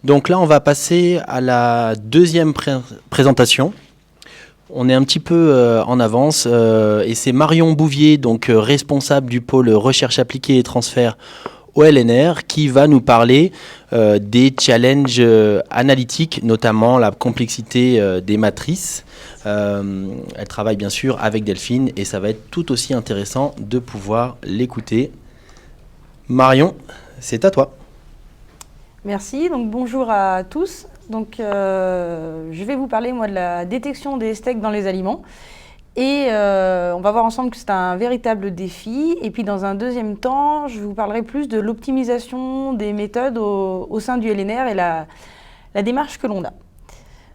Donc là, on va passer à la deuxième présentation. On est un petit peu en avance et c'est Marion Bouvier, donc responsable du pôle recherche appliquée et transfert au LNR, qui va nous parler des challenges analytiques, notamment la complexité des matrices. Elle travaille bien sûr avec Delphine et ça va être tout aussi intéressant de pouvoir l'écouter. Marion, c'est à toi. Merci, donc bonjour à tous. Donc, je vais vous parler moi de la détection des steaks dans les aliments. Et on va voir ensemble que c'est un véritable défi. Et puis dans un deuxième temps, je vous parlerai plus de l'optimisation des méthodes au sein du LNR et la démarche que l'on a.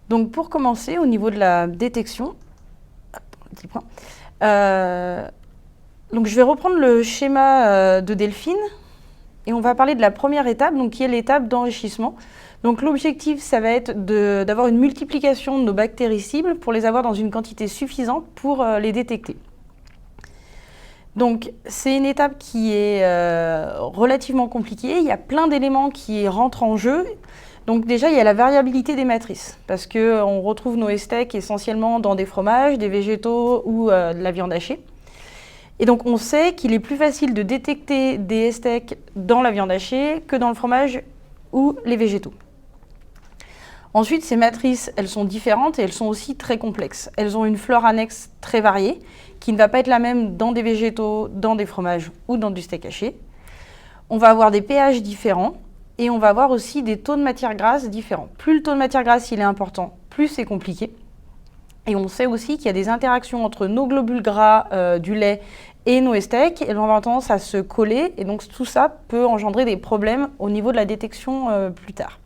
Donc pour commencer, au niveau de la détection, petit point. Donc je vais reprendre le schéma de Delphine. Et on va parler de la première étape, donc, qui est l'étape d'enrichissement. Donc l'objectif, ça va être d'avoir une multiplication de nos bactéries cibles pour les avoir dans une quantité suffisante pour les détecter. Donc c'est une étape qui est relativement compliquée. Il y a plein d'éléments qui rentrent en jeu. Donc déjà, il y a la variabilité des matrices, parce qu'on retrouve nos steaks essentiellement dans des fromages, des végétaux ou de la viande hachée. Et donc on sait qu'il est plus facile de détecter des steaks dans la viande hachée que dans le fromage ou les végétaux. Ensuite, ces matrices, elles sont différentes et elles sont aussi très complexes. Elles ont une flore annexe très variée, qui ne va pas être la même dans des végétaux, dans des fromages ou dans du steak haché. On va avoir des pH différents et on va avoir aussi des taux de matière grasse différents. Plus le taux de matière grasse il est important, plus c'est compliqué. Et on sait aussi qu'il y a des interactions entre nos globules gras du lait et nos steaks, elles vont avoir tendance à se coller, et donc tout ça peut engendrer des problèmes au niveau de la détection plus tard.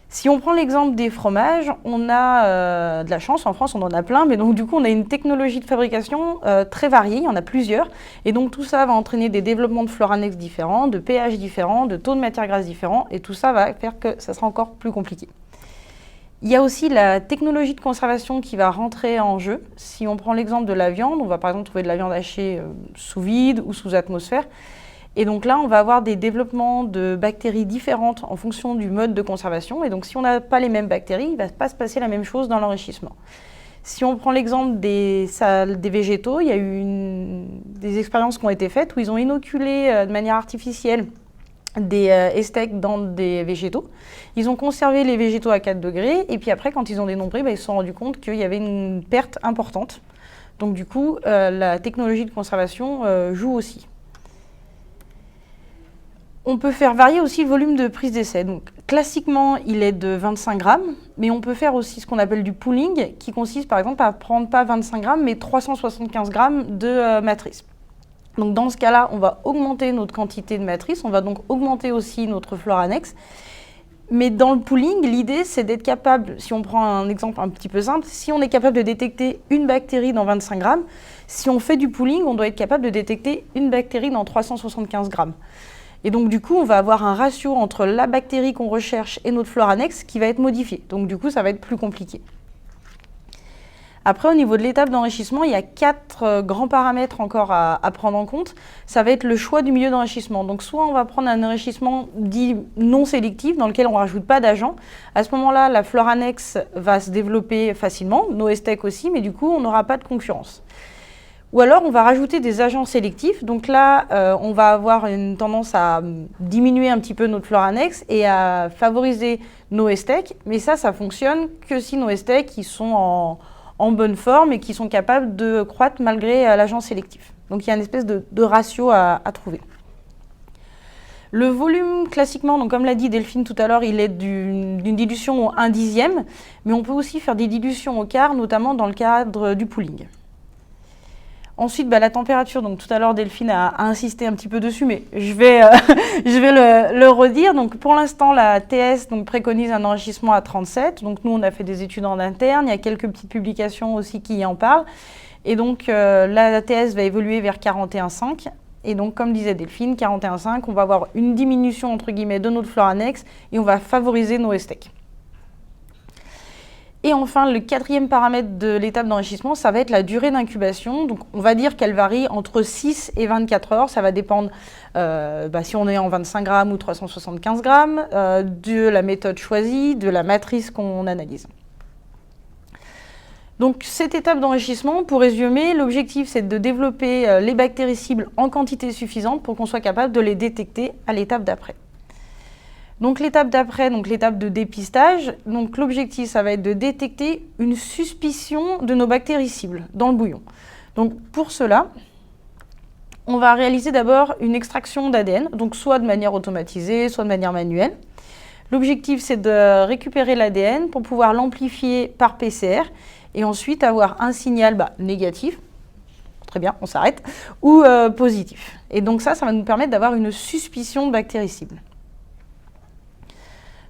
Si on prend l'exemple des fromages, on a de la chance, en France on en a plein, mais donc du coup on a une technologie de fabrication très variée, il y en a plusieurs, et donc tout ça va entraîner des développements de flore annexe différents, de pH différents, de taux de matière grasse différents, et tout ça va faire que ça sera encore plus compliqué. Il y a aussi la technologie de conservation qui va rentrer en jeu. Si on prend l'exemple de la viande, on va par exemple trouver de la viande hachée sous vide ou sous atmosphère. Et donc là, on va avoir des développements de bactéries différentes en fonction du mode de conservation. Et donc si on n'a pas les mêmes bactéries, il ne va pas se passer la même chose dans l'enrichissement. Si on prend l'exemple des végétaux, il y a eu des expériences qui ont été faites où ils ont inoculé de manière artificielle des steaks dans des végétaux. Ils ont conservé les végétaux à 4 degrés et puis après, quand ils ont dénombré, ils se sont rendus compte qu'il y avait une perte importante. Donc du coup, la technologie de conservation joue aussi. On peut faire varier aussi le volume de prise d'essai. Donc classiquement, il est de 25 grammes, mais on peut faire aussi ce qu'on appelle du pooling, qui consiste par exemple à prendre pas 25 grammes, mais 375 grammes de matrice. Donc dans ce cas-là, on va augmenter notre quantité de matrice, on va donc augmenter aussi notre flore annexe. Mais dans le pooling, l'idée, c'est d'être capable, si on prend un exemple un petit peu simple, si on est capable de détecter une bactérie dans 25 grammes, si on fait du pooling, on doit être capable de détecter une bactérie dans 375 grammes. Et donc du coup, on va avoir un ratio entre la bactérie qu'on recherche et notre flore annexe qui va être modifié. Donc du coup, ça va être plus compliqué. Après, au niveau de l'étape d'enrichissement, il y a 4 grands paramètres encore à prendre en compte. Ça va être le choix du milieu d'enrichissement. Donc, soit on va prendre un enrichissement dit non sélectif, dans lequel on ne rajoute pas d'agents. À ce moment-là, la flore annexe va se développer facilement, nos steaks aussi, mais du coup, on n'aura pas de concurrence. Ou alors, on va rajouter des agents sélectifs. Donc là, on va avoir une tendance à diminuer un petit peu notre flore annexe et à favoriser nos steaks. Mais ça fonctionne que si nos steaks ils sont en bonne forme et qui sont capables de croître malgré l'agent sélectif. Donc il y a une espèce de ratio à trouver. Le volume, classiquement, donc comme l'a dit Delphine tout à l'heure, il est d'une dilution au 1/10, mais on peut aussi faire des dilutions au quart, notamment dans le cadre du pooling. Ensuite, la température, donc tout à l'heure Delphine a insisté un petit peu dessus, mais je vais le redire. Donc pour l'instant, la TS préconise un enrichissement à 37. Donc nous, on a fait des études en interne, il y a quelques petites publications aussi qui en parlent. Et donc la TS va évoluer vers 41,5. Et donc comme disait Delphine, 41,5, on va avoir une diminution entre guillemets de notre flore annexe et on va favoriser nos steaks. Et enfin, le quatrième paramètre de l'étape d'enrichissement, ça va être la durée d'incubation. Donc, on va dire qu'elle varie entre 6 et 24 heures. Ça va dépendre si on est en 25 grammes ou 375 grammes, de la méthode choisie, de la matrice qu'on analyse. Donc, cette étape d'enrichissement, pour résumer, l'objectif, c'est de développer les bactéries cibles en quantité suffisante pour qu'on soit capable de les détecter à l'étape d'après. Donc l'étape d'après, donc l'étape de dépistage, donc l'objectif, ça va être de détecter une suspicion de nos bactéries cibles dans le bouillon. Donc pour cela, on va réaliser d'abord une extraction d'ADN, donc soit de manière automatisée, soit de manière manuelle. L'objectif, c'est de récupérer l'ADN pour pouvoir l'amplifier par PCR et ensuite avoir un signal négatif, très bien, on s'arrête, ou positif. Et donc ça va nous permettre d'avoir une suspicion de bactéries cibles.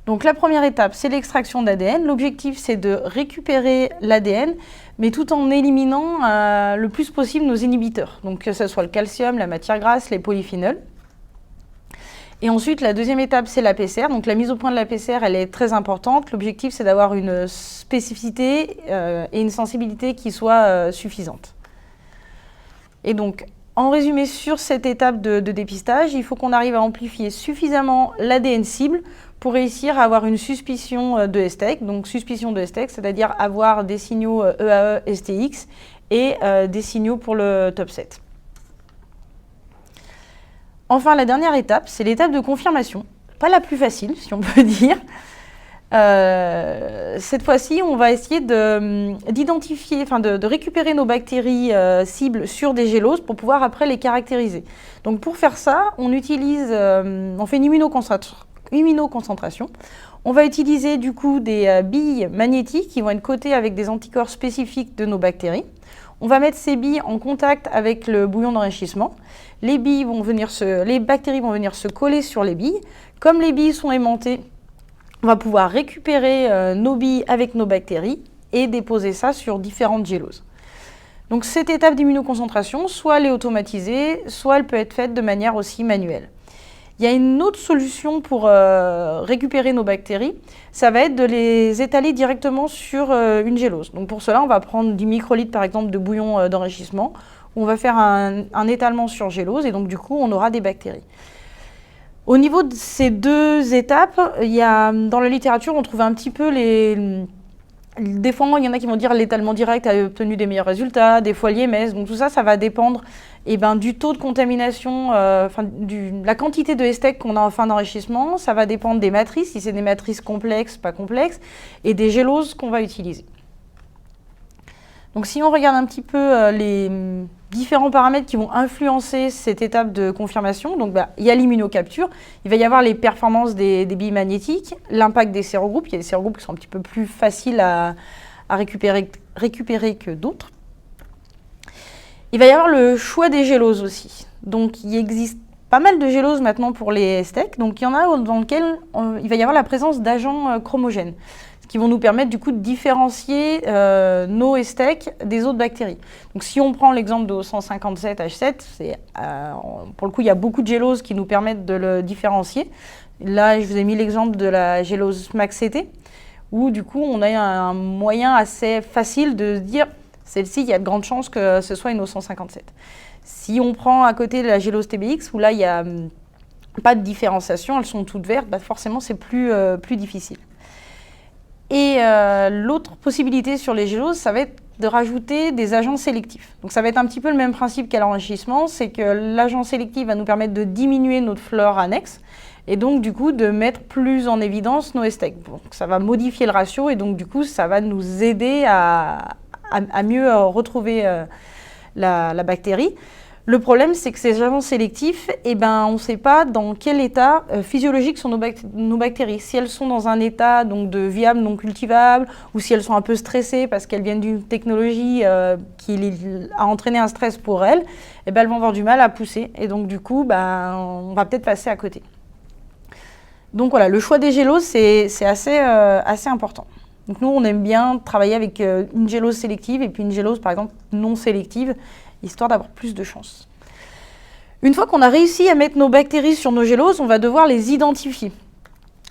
Donc la première étape, c'est l'extraction d'ADN. L'objectif, c'est de récupérer l'ADN, mais tout en éliminant le plus possible nos inhibiteurs. Donc que ce soit le calcium, la matière grasse, les polyphénols. Et ensuite, la deuxième étape, c'est la PCR. Donc la mise au point de la PCR, elle est très importante. L'objectif, c'est d'avoir une spécificité et une sensibilité qui soient suffisantes. Et donc, en résumé, sur cette étape de dépistage, il faut qu'on arrive à amplifier suffisamment l'ADN cible pour réussir à avoir une suspicion de STEC. Donc suspicion de STEC, c'est-à-dire avoir des signaux EAE, STX et des signaux pour le top 7. Enfin, la dernière étape, c'est l'étape de confirmation. Pas la plus facile, si on peut dire. Cette fois-ci, on va essayer d'identifier, de récupérer nos bactéries cibles sur des géloses pour pouvoir après les caractériser. Donc pour faire ça, on fait une immunoconcentration. On va utiliser du coup des billes magnétiques qui vont être cotées avec des anticorps spécifiques de nos bactéries. On va mettre ces billes en contact avec le bouillon d'enrichissement. Les bactéries vont venir se coller sur les billes. Comme les billes sont aimantées, on va pouvoir récupérer nos billes avec nos bactéries et déposer ça sur différentes géloses. Donc cette étape d'immunoconcentration, soit elle est automatisée, soit elle peut être faite de manière aussi manuelle. Il y a une autre solution pour récupérer nos bactéries, ça va être de les étaler directement sur une gélose. Donc pour cela, on va prendre 10 microlitres par exemple de bouillon d'enrichissement, on va faire un étalement sur gélose et donc du coup on aura des bactéries. Au niveau de ces deux étapes, dans la littérature, on trouve un petit peu des fois, il y en a qui vont dire l'étalement direct a obtenu des meilleurs résultats, des fois l'IMS. Donc tout ça, ça va dépendre du taux de contamination, la quantité de STEC qu'on a en fin d'enrichissement. Ça va dépendre des matrices, si c'est des matrices complexes, pas complexes, et des géloses qu'on va utiliser. Donc si on regarde un petit peu les différents paramètres qui vont influencer cette étape de confirmation, donc il y a l'immunocapture, il va y avoir les performances des billes magnétiques, l'impact des sérogroupes, il y a des sérogroupes qui sont un petit peu plus faciles à récupérer que d'autres. Il va y avoir le choix des géloses aussi. Donc il existe pas mal de géloses maintenant pour les STEC, donc il y en a dans lesquelles il va y avoir la présence d'agents chromogènes, qui vont nous permettre du coup de différencier nos STEC des autres bactéries. Donc si on prend l'exemple de 157H7, pour le coup il y a beaucoup de géloses qui nous permettent de le différencier. Là je vous ai mis l'exemple de la gélose MAX-CT, où du coup on a un moyen assez facile de se dire celle-ci il y a de grandes chances que ce soit une O157. Si on prend à côté de la gélose TBX, où là il n'y a pas de différenciation, elles sont toutes vertes, forcément c'est plus difficile. Et l'autre possibilité sur les géloses, ça va être de rajouter des agents sélectifs. Donc ça va être un petit peu le même principe qu'à l'enrichissement, c'est que l'agent sélectif va nous permettre de diminuer notre flore annexe et donc du coup de mettre plus en évidence nos STEC. Donc ça va modifier le ratio et donc du coup ça va nous aider à mieux retrouver la bactérie. Le problème, c'est que ces agents sélectifs, on ne sait pas dans quel état physiologique sont nos bactéries. Si elles sont dans un état donc, de viable non cultivable, ou si elles sont un peu stressées parce qu'elles viennent d'une technologie qui a entraîné un stress pour elles, elles vont avoir du mal à pousser. Et donc, du coup, on va peut-être passer à côté. Donc voilà, le choix des géloses, c'est assez important. Donc nous, on aime bien travailler avec une gélose sélective et puis une gélose, par exemple, non sélective, histoire d'avoir plus de chance. Une fois qu'on a réussi à mettre nos bactéries sur nos géloses, on va devoir les identifier.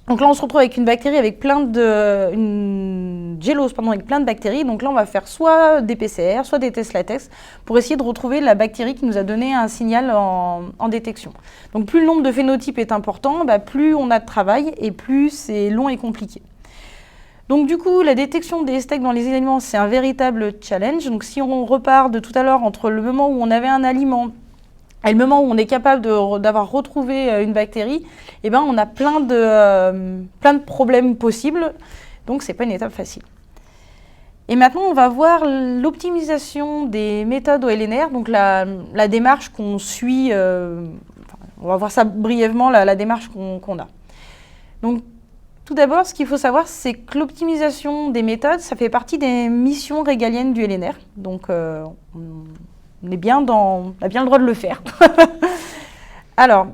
Donc là, on se retrouve avec une bactérie avec une gélose avec plein de bactéries. Donc là, on va faire soit des PCR, soit des tests latex pour essayer de retrouver la bactérie qui nous a donné un signal en détection. Donc plus le nombre de phénotypes est important, plus on a de travail et plus c'est long et compliqué. Donc du coup, la détection des steaks dans les aliments, c'est un véritable challenge. Donc si on repart de tout à l'heure entre le moment où on avait un aliment et le moment où on est capable d'avoir retrouvé une bactérie, on a plein de problèmes possibles. Donc c'est pas une étape facile. Et maintenant, on va voir l'optimisation des méthodes au LNR, donc la démarche qu'on suit. On va voir ça brièvement, la démarche qu'on a. Donc, tout d'abord, ce qu'il faut savoir, c'est que l'optimisation des méthodes, ça fait partie des missions régaliennes du LNR. Donc, on a bien le droit de le faire. Alors,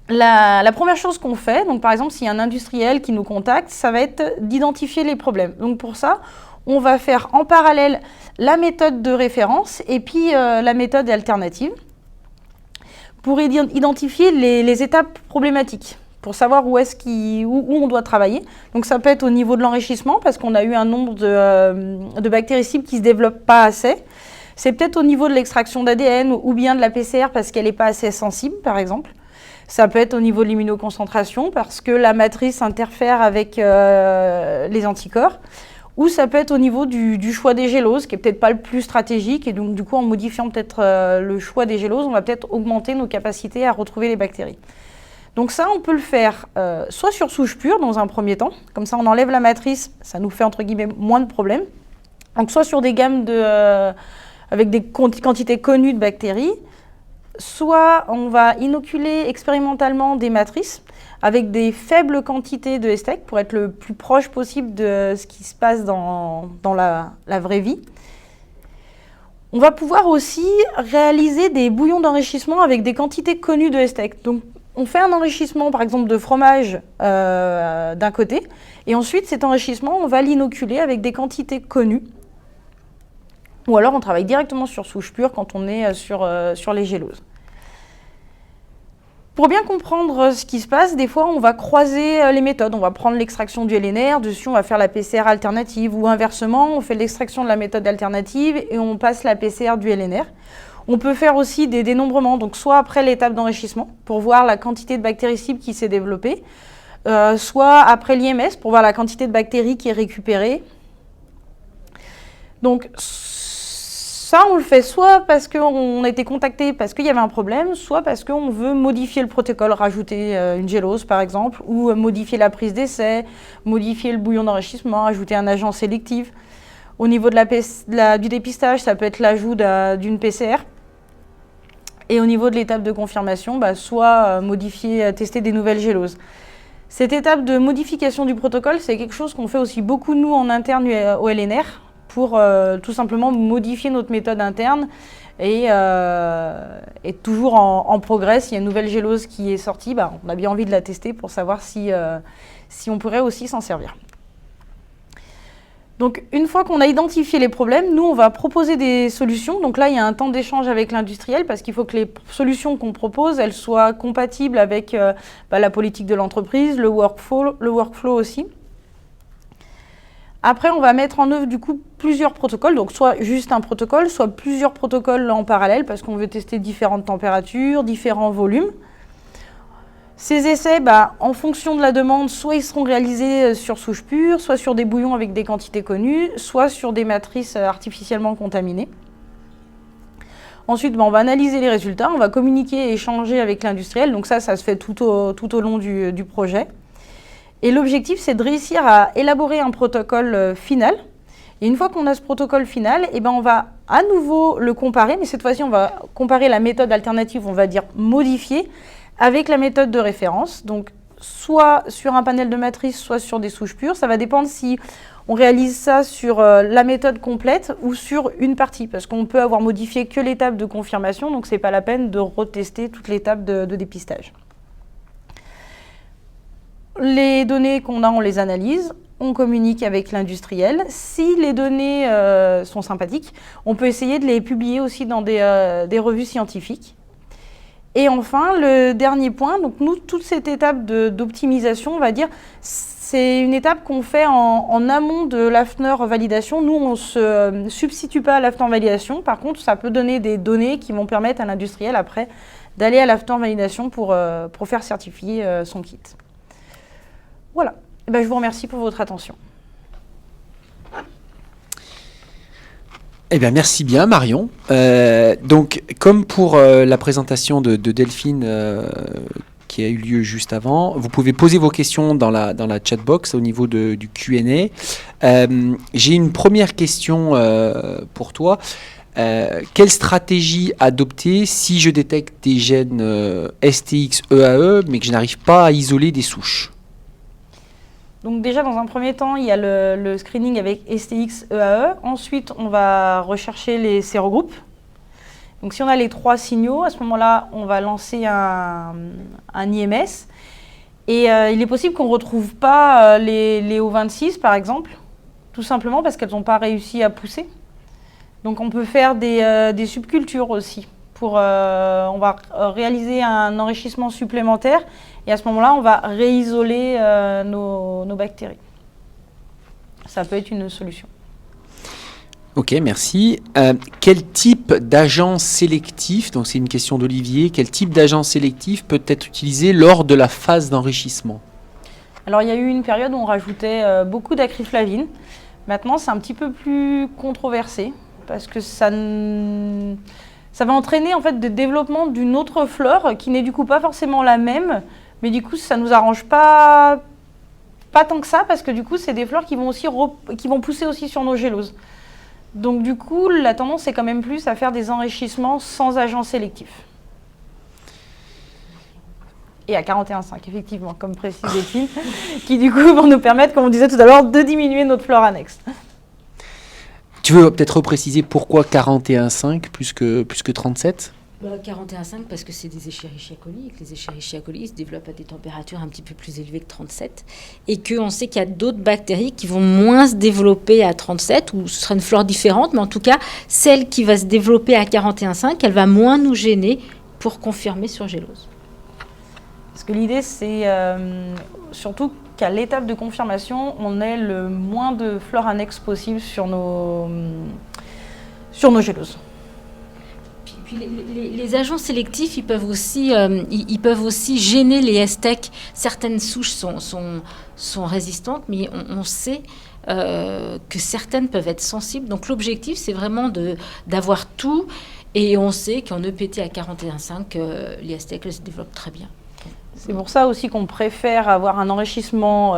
la première chose qu'on fait, donc par exemple, s'il y a un industriel qui nous contacte, ça va être d'identifier les problèmes. Donc pour ça, on va faire en parallèle la méthode de référence et puis la méthode alternative pour identifier les étapes problématiques, pour savoir où on doit travailler. Donc ça peut être au niveau de l'enrichissement, parce qu'on a eu un nombre de bactéries cibles qui ne se développent pas assez. C'est peut-être au niveau de l'extraction d'ADN ou bien de la PCR parce qu'elle n'est pas assez sensible, par exemple. Ça peut être au niveau de l'immunoconcentration parce que la matrice interfère avec les anticorps. Ou ça peut être au niveau du choix des géloses, qui n'est peut-être pas le plus stratégique. Et donc, du coup, en modifiant peut-être le choix des géloses, on va peut-être augmenter nos capacités à retrouver les bactéries. Donc ça, on peut le faire soit sur souche pure dans un premier temps. Comme ça, on enlève la matrice, ça nous fait, entre guillemets, moins de problèmes. Donc soit sur des gammes avec des quantités connues de bactéries, soit on va inoculer expérimentalement des matrices avec des faibles quantités de STEC pour être le plus proche possible de ce qui se passe dans la vraie vie. On va pouvoir aussi réaliser des bouillons d'enrichissement avec des quantités connues de STEC. Donc, on fait un enrichissement, par exemple, de fromage d'un côté, et ensuite, cet enrichissement, on va l'inoculer avec des quantités connues. Ou alors, on travaille directement sur souche pure quand on est sur les géloses. Pour bien comprendre ce qui se passe, des fois, on va croiser les méthodes. On va prendre l'extraction du LNR, dessus, on va faire la PCR alternative. Ou inversement, on fait l'extraction de la méthode alternative et on passe la PCR du LNR. On peut faire aussi des dénombrements, donc soit après l'étape d'enrichissement, pour voir la quantité de bactéries cibles qui s'est développée, soit après l'IMS, pour voir la quantité de bactéries qui est récupérée. Donc, ça, on le fait soit parce qu'on a été contacté parce qu'il y avait un problème, soit parce qu'on veut modifier le protocole, rajouter une gélose par exemple, ou modifier la prise d'essai, modifier le bouillon d'enrichissement, ajouter un agent sélectif. Au niveau du dépistage, ça peut être l'ajout d'une PCR. Et au niveau de l'étape de confirmation, soit tester des nouvelles géloses. Cette étape de modification du protocole, c'est quelque chose qu'on fait aussi beaucoup nous en interne au LNR, pour tout simplement modifier notre méthode interne et toujours en progrès. S'il y a une nouvelle gélose qui est sortie, on a bien envie de la tester pour savoir si on pourrait aussi s'en servir. Donc, une fois qu'on a identifié les problèmes, nous, on va proposer des solutions. Donc là, il y a un temps d'échange avec l'industriel parce qu'il faut que les solutions qu'on propose, elles soient compatibles avec la politique de l'entreprise, le workflow aussi. Après, on va mettre en œuvre du coup plusieurs protocoles, donc soit juste un protocole, soit plusieurs protocoles en parallèle parce qu'on veut tester différentes températures, différents volumes. Ces essais, en fonction de la demande, soit ils seront réalisés sur souche pure, soit sur des bouillons avec des quantités connues, soit sur des matrices artificiellement contaminées. Ensuite, on va analyser les résultats, on va communiquer et échanger avec l'industriel, donc ça se fait tout au long du projet. Et l'objectif, c'est de réussir à élaborer un protocole final. Et une fois qu'on a ce protocole final, on va à nouveau le comparer, mais cette fois-ci, on va comparer la méthode alternative, on va dire modifiée, avec la méthode de référence. Donc, soit sur un panel de matrices, soit sur des souches pures. Ça va dépendre si on réalise ça sur la méthode complète ou sur une partie, parce qu'on peut avoir modifié que l'étape de confirmation, donc ce n'est pas la peine de retester toute l'étape de dépistage. Les données qu'on a, on les analyse, on communique avec l'industriel. Si les données sont sympathiques, on peut essayer de les publier aussi dans des revues scientifiques. Et enfin, le dernier point, donc nous, toute cette étape d'optimisation, on va dire, c'est une étape qu'on fait en amont de l'after validation. Nous, on ne se substitue pas à l'after validation. Par contre, ça peut donner des données qui vont permettre à l'industriel, après, d'aller à l'after validation pour faire certifier son kit. Voilà. Et ben, je vous remercie pour votre attention. Eh bien, merci bien, Marion. Donc, comme pour la présentation de Delphine qui a eu lieu juste avant, vous pouvez poser vos questions dans la chatbox au niveau du Q&A. J'ai une première question pour toi. Quelle stratégie adopter si je détecte des gènes STX-EAE, mais que je n'arrive pas à isoler des souches? Donc déjà, dans un premier temps, il y a le screening avec STX-EAE. Ensuite, on va rechercher les sérogroupes. Donc si on a les 3 signaux, à ce moment-là, on va lancer un IMS. Et il est possible qu'on ne retrouve pas les O26, par exemple, tout simplement parce qu'elles n'ont pas réussi à pousser. Donc on peut faire des subcultures aussi. On va réaliser un enrichissement supplémentaire et à ce moment-là, on va réisoler nos bactéries. Ça peut être une solution. Ok, merci. Quel type d'agent sélectif, donc c'est une question d'Olivier, quel type d'agent sélectif peut être utilisé lors de la phase d'enrichissement? Alors, il y a eu une période où on rajoutait beaucoup d'acriflavine. Maintenant, c'est un petit peu plus controversé parce que ça va entraîner en fait le développement d'une autre flore qui n'est du coup pas forcément la même, mais du coup ça nous arrange pas tant que ça parce que du coup c'est des flores qui vont pousser aussi sur nos géloses. Donc du coup la tendance est quand même plus à faire des enrichissements sans agents sélectifs. Et à 41,5 effectivement, comme précise Delphine, qui du coup vont nous permettre, comme on disait tout à l'heure, de diminuer notre flore annexe. Tu veux peut-être repréciser pourquoi 41,5 plus que 37? 41,5 parce que c'est des Escherichia coli et que les Escherichia coli se développent à des températures un petit peu plus élevées que 37 et qu'on sait qu'il y a d'autres bactéries qui vont moins se développer à 37 ou ce sera une flore différente, mais en tout cas, celle qui va se développer à 41,5, elle va moins nous gêner pour confirmer sur gélose. Parce que l'idée, c'est surtout qu'à l'étape de confirmation, on ait le moins de flore annexe possible sur nos géloses. Puis les agents sélectifs, ils peuvent aussi gêner les STEC. Certaines souches sont résistantes, mais on sait que certaines peuvent être sensibles. Donc l'objectif, c'est vraiment d'avoir tout. Et on sait qu'en EPT à 41,5, les STEC se développent très bien. C'est pour ça aussi qu'on préfère avoir un enrichissement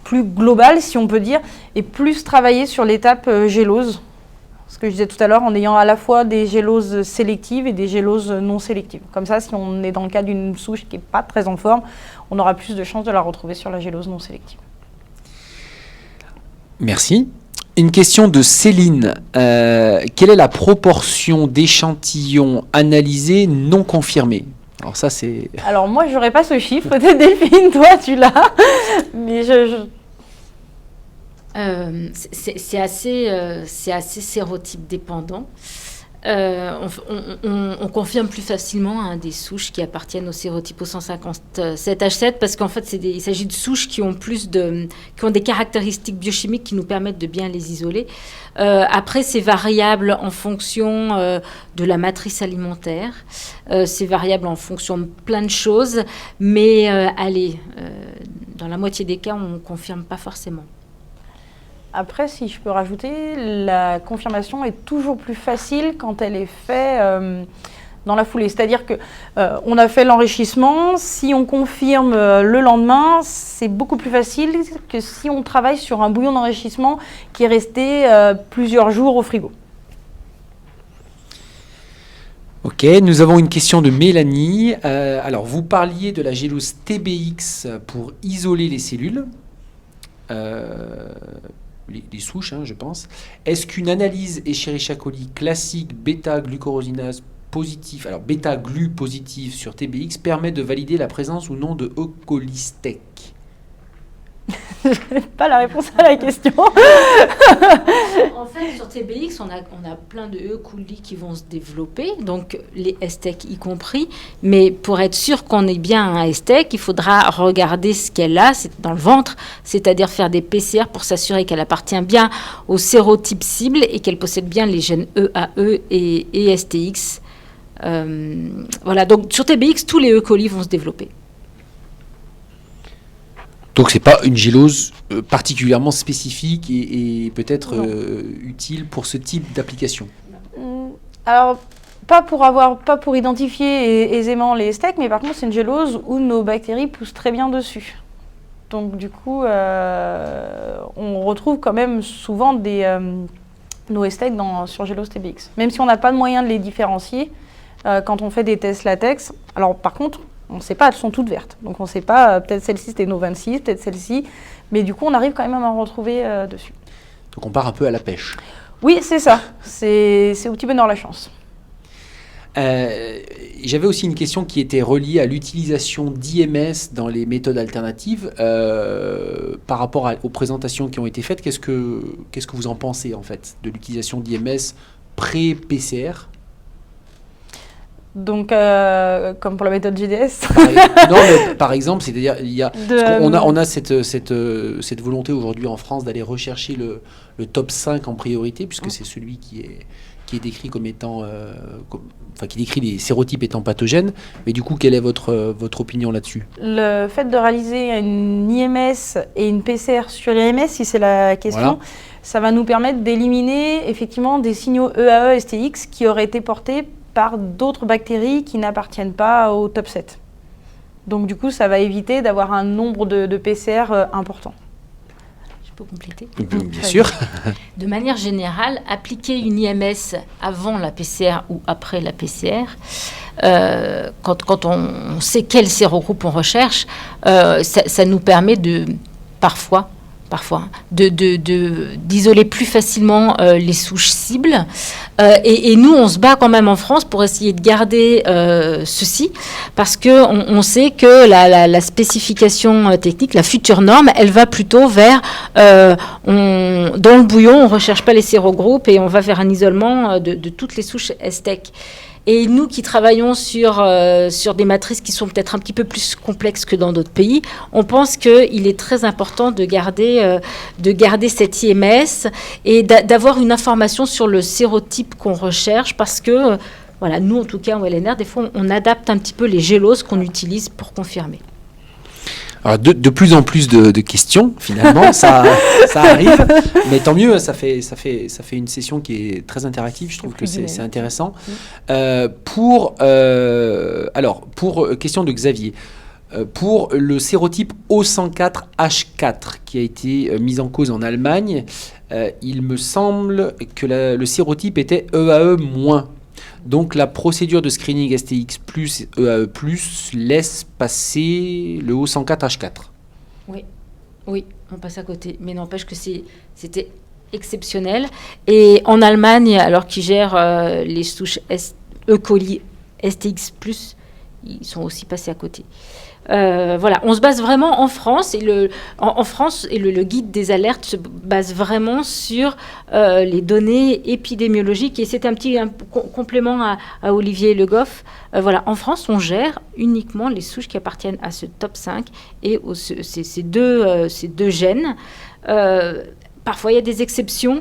plus global, si on peut dire, et plus travailler sur l'étape gélose. Ce que je disais tout à l'heure, en ayant à la fois des géloses sélectives et des géloses non sélectives. Comme ça, si on est dans le cas d'une souche qui n'est pas très en forme, on aura plus de chances de la retrouver sur la gélose non sélective. Merci. Une question de Céline. Quelle est la proportion d'échantillons analysés non confirmés? Alors ça, c'est... Alors moi, je n'aurais pas ce chiffre. Peut-être Delphine, toi, tu l'as. Mais c'est assez sérotype dépendant. On confirme plus facilement des souches qui appartiennent au sérotype 157H7 parce qu'en fait, il s'agit de souches qui ont des caractéristiques biochimiques qui nous permettent de bien les isoler. Après, c'est variable en fonction de la matrice alimentaire. C'est variable en fonction de plein de choses. Mais dans la moitié des cas, on ne confirme pas forcément. Après, si je peux rajouter, la confirmation est toujours plus facile quand elle est faite dans la foulée. C'est-à-dire qu'on a fait l'enrichissement, si on confirme le lendemain, c'est beaucoup plus facile que si on travaille sur un bouillon d'enrichissement qui est resté plusieurs jours au frigo. Ok, nous avons une question de Mélanie. Alors, vous parliez de la gélose TBX pour isoler les cellules. Les souches, je pense. Est-ce qu'une analyse Escherichia coli classique bêta-glucurosinase positif, alors bêta-glu positif sur TBX permet de valider la présence ou non de E. coli STEC? Je n'ai pas la réponse à la question. En fait, sur TBX, on a plein de E. coli qui vont se développer, donc les STEC y compris. Mais pour être sûr qu'on ait bien un STEC, il faudra regarder ce qu'elle a dans le ventre, c'est-à-dire faire des PCR pour s'assurer qu'elle appartient bien au sérotype cible et qu'elle possède bien les gènes EAE et STX. Voilà, donc sur TBX, tous les E. coli vont se développer. Donc c'est pas une gélose particulièrement spécifique et peut-être utile pour ce type d'application. Alors, pas pour identifier aisément les STEC, mais par contre, c'est une gélose où nos bactéries poussent très bien dessus. Donc, du coup, on retrouve quand même souvent nos STEC sur gélose TBX. Même si on n'a pas de moyen de les différencier quand on fait des tests latex. Alors, par contre, on ne sait pas, elles sont toutes vertes. Donc, on ne sait pas, peut-être celle-ci, c'était nos 26, peut-être celle-ci. Mais du coup, on arrive quand même à en retrouver dessus. Donc, on part un peu à la pêche. Oui, c'est ça. C'est au petit bonheur la chance. J'avais aussi une question qui était reliée à l'utilisation d'IMS dans les méthodes alternatives. Par rapport aux présentations qui ont été faites, qu'est-ce que vous en pensez, en fait, de l'utilisation d'IMS pré-PCR ? Donc, comme pour la méthode GDS. Non, mais par exemple, c'est-à-dire, on a cette volonté aujourd'hui en France d'aller rechercher le top 5 en priorité, puisque c'est celui qui est décrit comme étant, qui décrit les sérotypes étant pathogènes. Mais du coup, quelle est votre opinion là-dessus ? Le fait de réaliser une IMS et une PCR sur l'IMS, si c'est la question, voilà. Ça va nous permettre d'éliminer effectivement des signaux EAE, STX qui auraient été portés par d'autres bactéries qui n'appartiennent pas au top 7. Donc du coup, ça va éviter d'avoir un nombre de PCR important. Je peux compléter ? Bien sûr. De manière générale, appliquer une IMS avant la PCR ou après la PCR, quand on sait quel sérogroupe on recherche, ça nous permet parfois d'isoler plus facilement les souches cibles. Et nous, on se bat quand même en France pour essayer de garder ceci, parce qu'on sait que la spécification technique, la future norme, elle va plutôt vers, dans le bouillon, on ne recherche pas les sérogroupes et on va vers un isolement de toutes les souches STEC. Et nous qui travaillons sur des matrices qui sont peut-être un petit peu plus complexes que dans d'autres pays, on pense qu'il est très important de garder cette IMS et d'avoir une information sur le sérotype qu'on recherche, parce que, voilà, nous en tout cas en LNR, des fois on adapte un petit peu les géloses qu'on utilise pour confirmer. Alors de plus en plus de questions, finalement, ça arrive, mais tant mieux, ça fait une session qui est très interactive, je trouve que c'est intéressant. Pour question de Xavier, pour le sérotype O104H4 qui a été mis en cause en Allemagne, il me semble que le sérotype était EAE-. Donc la procédure de screening STX plus EAE+, laisse passer le O104H4. Oui, on passe à côté. Mais n'empêche que c'était exceptionnel. Et en Allemagne, alors qu'ils gèrent les souches E. coli STX+, ils sont aussi passés à côté. Voilà, on se base vraiment en France, et en France, et le guide des alertes se base vraiment sur les données épidémiologiques, et c'est un petit complément à Olivier Le Goff. Voilà, en France, on gère uniquement les souches qui appartiennent à ce top 5 et ces deux gènes. Parfois, il y a des exceptions,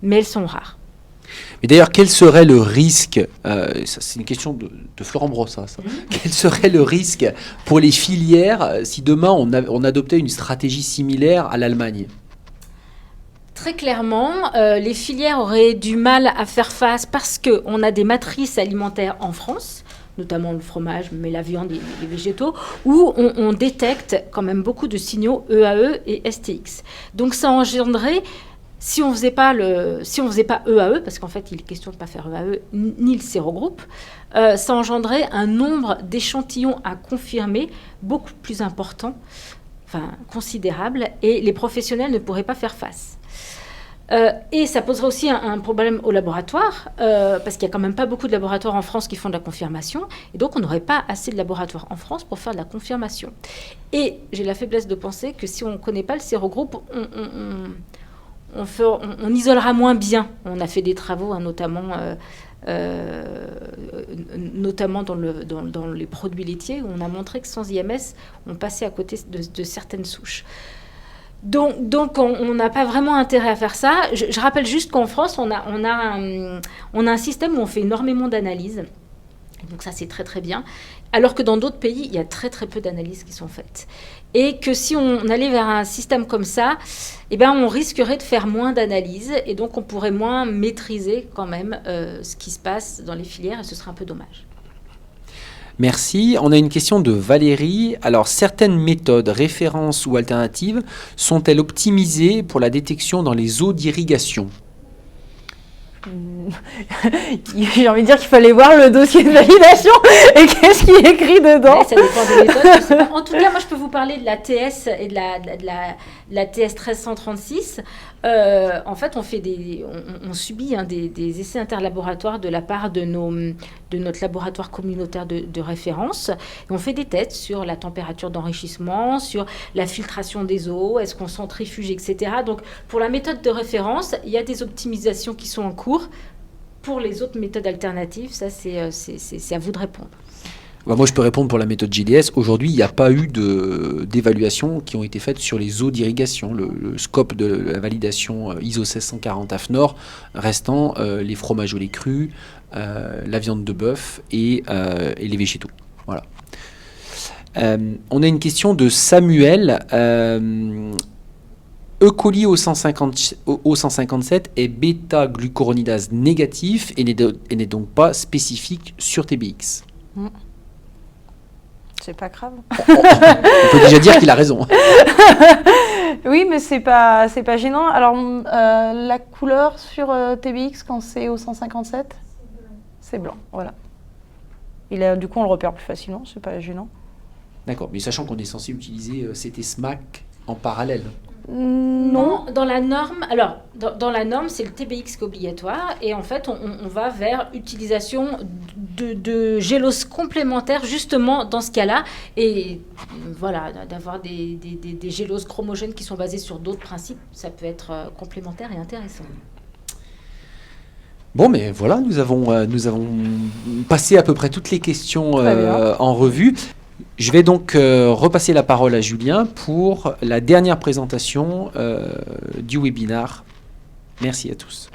mais elles sont rares. Mais d'ailleurs, quel serait le risque, ça, c'est une question de Florent Brossat, ça. Quel serait le risque pour les filières si demain on adoptait une stratégie similaire à l'Allemagne ? Très clairement, les filières auraient du mal à faire face parce qu'on a des matrices alimentaires en France, notamment le fromage, mais la viande et les végétaux, où on détecte quand même beaucoup de signaux EAE et STX. Donc ça engendrerait... Si on ne faisait pas EAE, parce qu'en fait, il est question de ne pas faire EAE ni le sérogroupe, ça engendrait un nombre d'échantillons à confirmer beaucoup plus important, considérable, et les professionnels ne pourraient pas faire face. Et ça poserait aussi un problème au laboratoire, parce qu'il n'y a quand même pas beaucoup de laboratoires en France qui font de la confirmation, et donc on n'aurait pas assez de laboratoires en France pour faire de la confirmation. Et j'ai la faiblesse de penser que si on ne connaît pas le sérogroupe, on isolera moins bien. On a fait des travaux, hein, notamment dans les produits laitiers, où on a montré que sans IMS, on passait à côté de certaines souches. Donc on n'a pas vraiment intérêt à faire ça. Je rappelle juste qu'en France, on a un système où on fait énormément d'analyses. Donc ça, c'est très très bien. Alors que dans d'autres pays, il y a très très peu d'analyses qui sont faites. Et que si on allait vers un système comme ça, eh ben, on risquerait de faire moins d'analyses. Et donc on pourrait moins maîtriser quand même ce qui se passe dans les filières. Et ce serait un peu dommage. Merci. On a une question de Valérie. Alors, certaines méthodes, références ou alternatives, sont-elles optimisées pour la détection dans les eaux d'irrigation ? J'ai envie de dire qu'il fallait voir le dossier de validation et qu'est-ce qui est écrit dedans. Ouais, ça dépend des méthodes. Je sais pas. En tout cas, moi, je peux vous parler de la TS et de la TS 1336. En fait, on subit des essais interlaboratoires de la part de notre laboratoire communautaire de référence. Et on fait des tests sur la température d'enrichissement, sur la filtration des eaux, est-ce qu'on centrifuge, etc. Donc, pour la méthode de référence, il y a des optimisations qui sont en cours. Pour les autres méthodes alternatives, ça, c'est à vous de répondre. Moi, je peux répondre pour la méthode GDS. Aujourd'hui, il n'y a pas eu d'évaluation qui ont été faites sur les eaux d'irrigation. Le scope de la validation ISO 16140 AFNOR restant les fromages au lait cru, la viande de bœuf et les végétaux. Voilà. On a une question de Samuel. E. coli O157 est bêta-glucuronidase négatif et n'est donc pas spécifique sur TBX. C'est pas grave. On peut déjà dire qu'il a raison. Oui, mais c'est pas gênant. Alors, la couleur sur TBX quand c'est O157, c'est blanc. Voilà. Du coup, on le repère plus facilement. C'est pas gênant. D'accord, mais sachant qu'on est censé utiliser CT SMAC en parallèle. Non, dans la norme, alors dans la norme, c'est le TBX qui est obligatoire et en fait, on va vers utilisation de gélose complémentaires justement dans ce cas-là et voilà, d'avoir des géloses chromogènes qui sont basées sur d'autres principes, ça peut être complémentaire et intéressant. Bon, mais voilà, nous avons passé à peu près toutes les questions en revue. Je vais donc repasser la parole à Julien pour la dernière présentation du webinaire. Merci à tous.